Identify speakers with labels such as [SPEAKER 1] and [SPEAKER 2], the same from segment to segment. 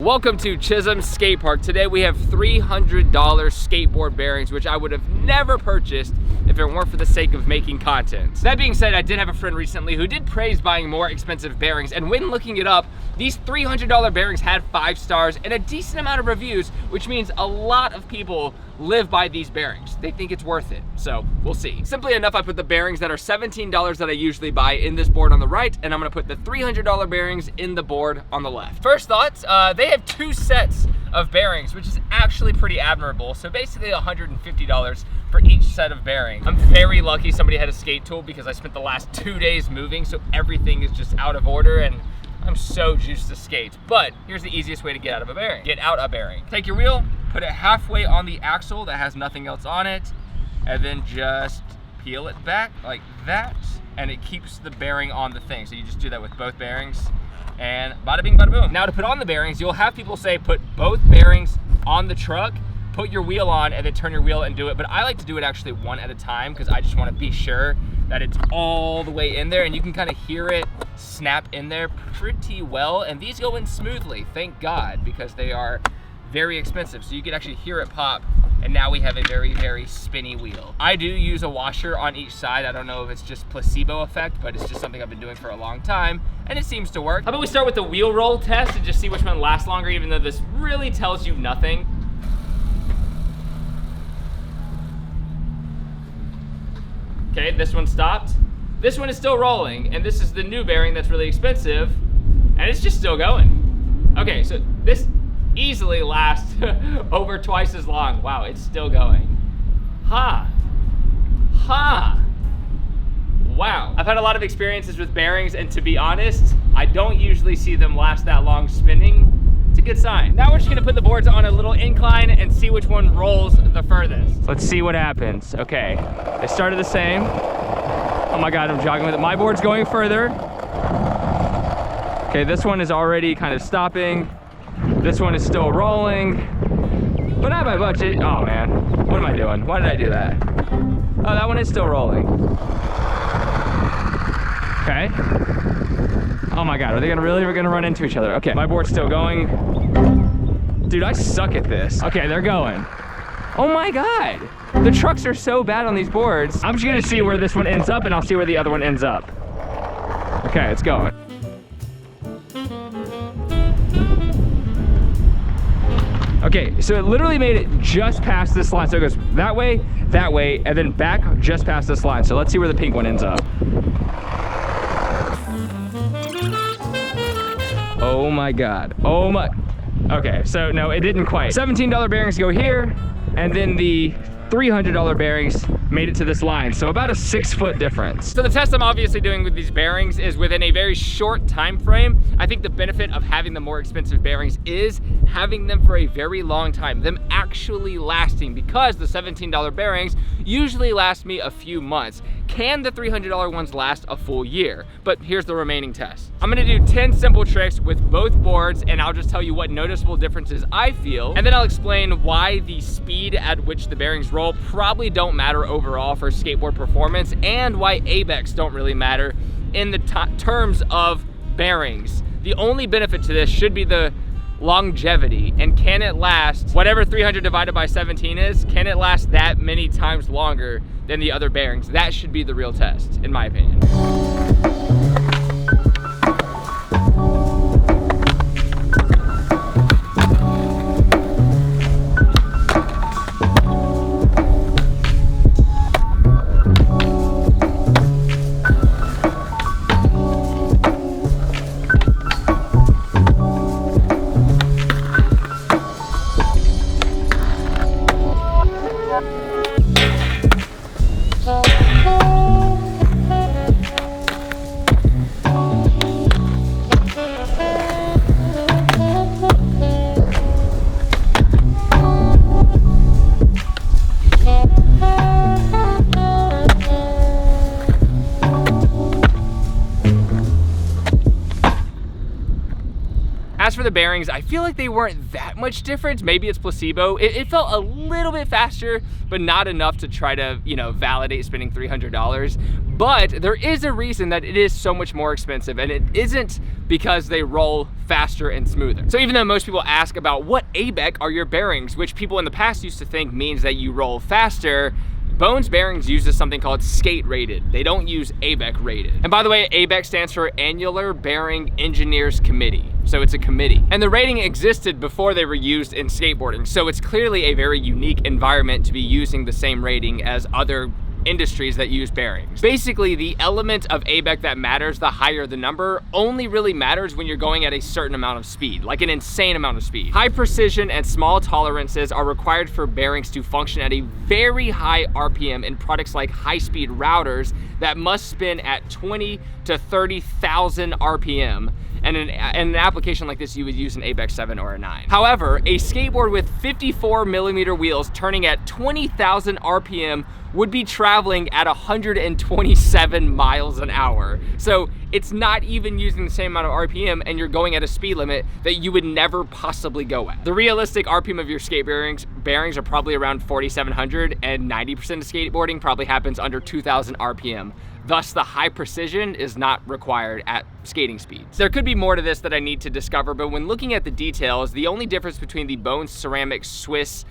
[SPEAKER 1] Welcome to Chisholm Skate Park. Today we have $300 skateboard bearings, which I would have never purchased if it weren't for the sake of making content. That being said, I did have a friend recently who did praise buying more expensive bearings, and when looking it up, these $300 bearings had 5 stars and a decent amount of reviews, which means a lot of people live by these bearings. They think it's worth it, so we'll see. Simply enough, I put the bearings that are $17 that I usually buy in this board on the right, and I'm gonna put the $300 bearings in the board on the left. First thoughts, they have 2 sets of bearings, which is actually pretty admirable. So basically $150 for each set of bearings. I'm very lucky somebody had a skate tool because I spent the last 2 days moving, so everything is just out of order and I'm so juiced to skate. But here's the easiest way to get out of a bearing. Get out a bearing. Take your wheel, put it halfway on the axle that has nothing else on it, and then just peel it back like that, and it keeps the bearing on the thing. So you just do that with both bearings, and bada bing, bada boom. Now to put on the bearings, you'll have people say put both bearings on the truck, put your wheel on, and then turn your wheel and do it. But I like to do it actually one at a time because I just want to be sure that it's all the way in there, and you can kind of hear it snap in there pretty well. And these go in smoothly, thank God, because they are very expensive. So you can actually hear it pop, and now we have a very, very spinny wheel. I do use a washer on each side. I don't know if it's just placebo effect, but it's just something I've been doing for a long time, and it seems to work. How about we start with the wheel roll test and just see which one lasts longer, even though this really tells you nothing. Okay, this one stopped. This one is still rolling, and this is the new bearing that's really expensive, and it's just still going. Okay, so this easily lasts over twice as long. Wow, it's still going. Ha. Wow. I've had a lot of experiences with bearings, and to be honest, I don't usually see them last that long spinning. It's a good sign. Now we're just gonna put the boards on a little incline and see which one rolls the furthest. Let's see what happens. Okay, they started the same. Oh my God, I'm jogging with it. My board's going further. Okay, this one is already kind of stopping. This one is still rolling, but not by much. Oh man, what am I doing? Why did I do that? Oh, that one is still rolling. Okay. Oh my God, are they gonna run into each other? Okay, my board's still going. Dude, I suck at this. Okay, they're going. Oh my God, the trucks are so bad on these boards. I'm just gonna see where this one ends up, and I'll see where the other one ends up. Okay, it's going. Okay, so it literally made it just past this line. So it goes that way, and then back just past this line. So let's see where the pink one ends up. Oh my God, oh my. Okay, so no, it didn't quite. $17 bearings go here, and then the $300 bearings made it to this line, so about a 6-foot difference. So the test I'm obviously doing with these bearings is within a very short time frame. I think the benefit of having the more expensive bearings is having them for a very long time, them actually lasting, because the $17 bearings usually last me a few months. Can the $300 ones last a full year? But here's the remaining test. I'm gonna do 10 simple tricks with both boards, and I'll just tell you what noticeable differences I feel, and then I'll explain why the speed at which the bearings roll probably don't matter overall for skateboard performance, and why ABEX don't really matter in the terms of bearings. The only benefit to this should be the longevity, and can it last, whatever 300 divided by 17 is, can it last that many times longer than the other bearings? That should be the real test, in my opinion. the bearings, I feel like they weren't that much different. Maybe it's placebo. It felt a little bit faster, but not enough to try to, you know, validate spending $300. But there is a reason that it is so much more expensive, and it isn't because they roll faster and smoother. So even though most people ask about what ABEC are your bearings, which people in the past used to think means that you roll faster, Bones Bearings uses something called skate rated. They don't use ABEC rated. And by the way, ABEC stands for Annular Bearing Engineers Committee. So it's a committee. And the rating existed before they were used in skateboarding. So it's clearly a very unique environment to be using the same rating as other industries that use bearings. Basically, the element of ABEC that matters, the higher the number, only really matters when you're going at a certain amount of speed, like an insane amount of speed. High precision and small tolerances are required for bearings to function at a very high RPM in products like high-speed routers that must spin at 20 to 30,000 RPM. And in an application like this, you would use an ABEC 7 or a 9. However, a skateboard with 54mm wheels turning at 20,000 RPM would be traveling at 127 miles an hour. So it's not even using the same amount of RPM, and you're going at a speed limit that you would never possibly go at. The realistic RPM of your skate bearings are probably around 4,700, and 90% of skateboarding probably happens under 2,000 RPM. Thus, the high precision is not required at skating speeds. There could be more to this that I need to discover, but when looking at the details, the only difference between the Bones Ceramic Swiss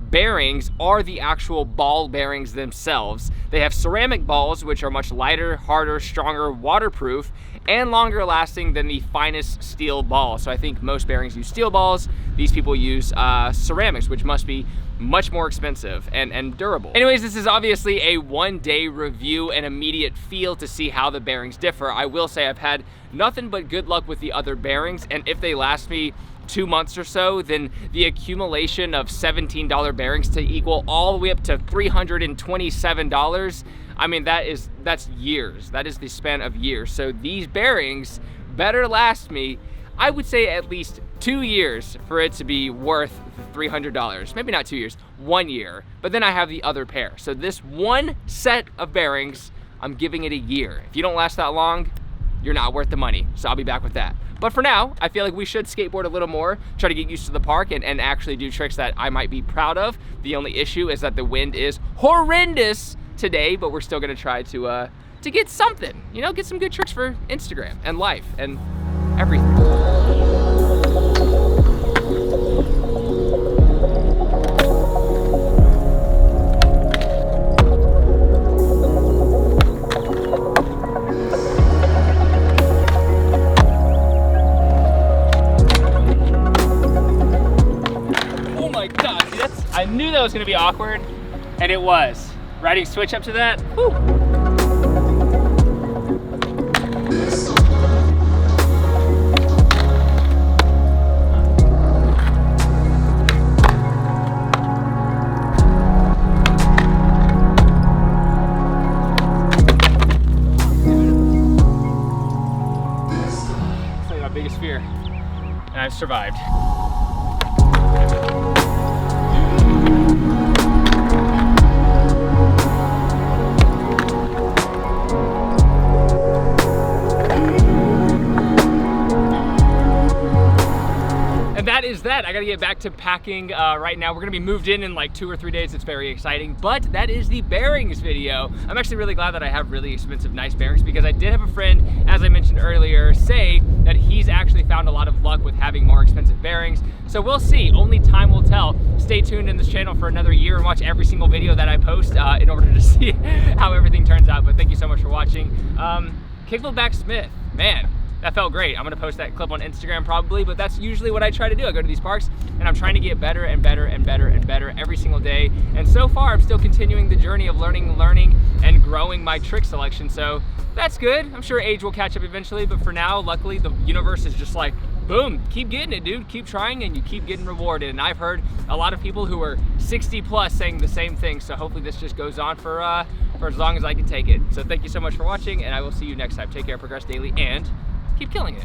[SPEAKER 1] bearings are the actual ball bearings themselves. They have ceramic balls, which are much lighter, harder, stronger, waterproof, and longer lasting than the finest steel ball. So I think most bearings use steel balls. These people use ceramics, which must be much more expensive and durable. Anyways, this is obviously a one-day review and immediate feel to see how the bearings differ. I will say I've had nothing but good luck with the other bearings, and if they last me 2 months or so, then the accumulation of $17 bearings to equal all the way up to $327, I mean, that's years. That is the span of years. So these bearings better last me, I would say, at least 2 years for it to be worth $300. Maybe not 2 years, 1 year. But then I have the other pair. So this one set of bearings, I'm giving it a year. If you don't last that long, you're not worth the money. So I'll be back with that. But for now, I feel like we should skateboard a little more, try to get used to the park, and actually do tricks that I might be proud of. The only issue is that the wind is horrendous today, but we're still gonna try to get something, you know, get some good tricks for Instagram and life and everything. I knew that was gonna be awkward, and it was. Riding switch up to that, whew. It's like my biggest fear, and I've survived. That is that. I gotta get back to packing right now. We're gonna be moved in like 2 or 3 days. It's very exciting, but that is the bearings video. I'm actually really glad that I have really expensive, nice bearings, because I did have a friend, as I mentioned earlier, say that he's actually found a lot of luck with having more expensive bearings. So we'll see, only time will tell. Stay tuned in this channel for another year and watch every single video that I post in order to see how everything turns out. But thank you so much for watching. Kickflip back Smith, man. That felt great. I'm gonna post that clip on Instagram probably, but that's usually what I try to do. I go to these parks and I'm trying to get better and better and better and better every single day. And so far, I'm still continuing the journey of learning, and growing my trick selection. So that's good. I'm sure age will catch up eventually, but for now, luckily, the universe is just like, boom, keep getting it, dude. Keep trying and you keep getting rewarded. And I've heard a lot of people who are 60 plus saying the same thing. So hopefully this just goes on for as long as I can take it. So thank you so much for watching, and I will see you next time. Take care, progress daily, and keep killing it.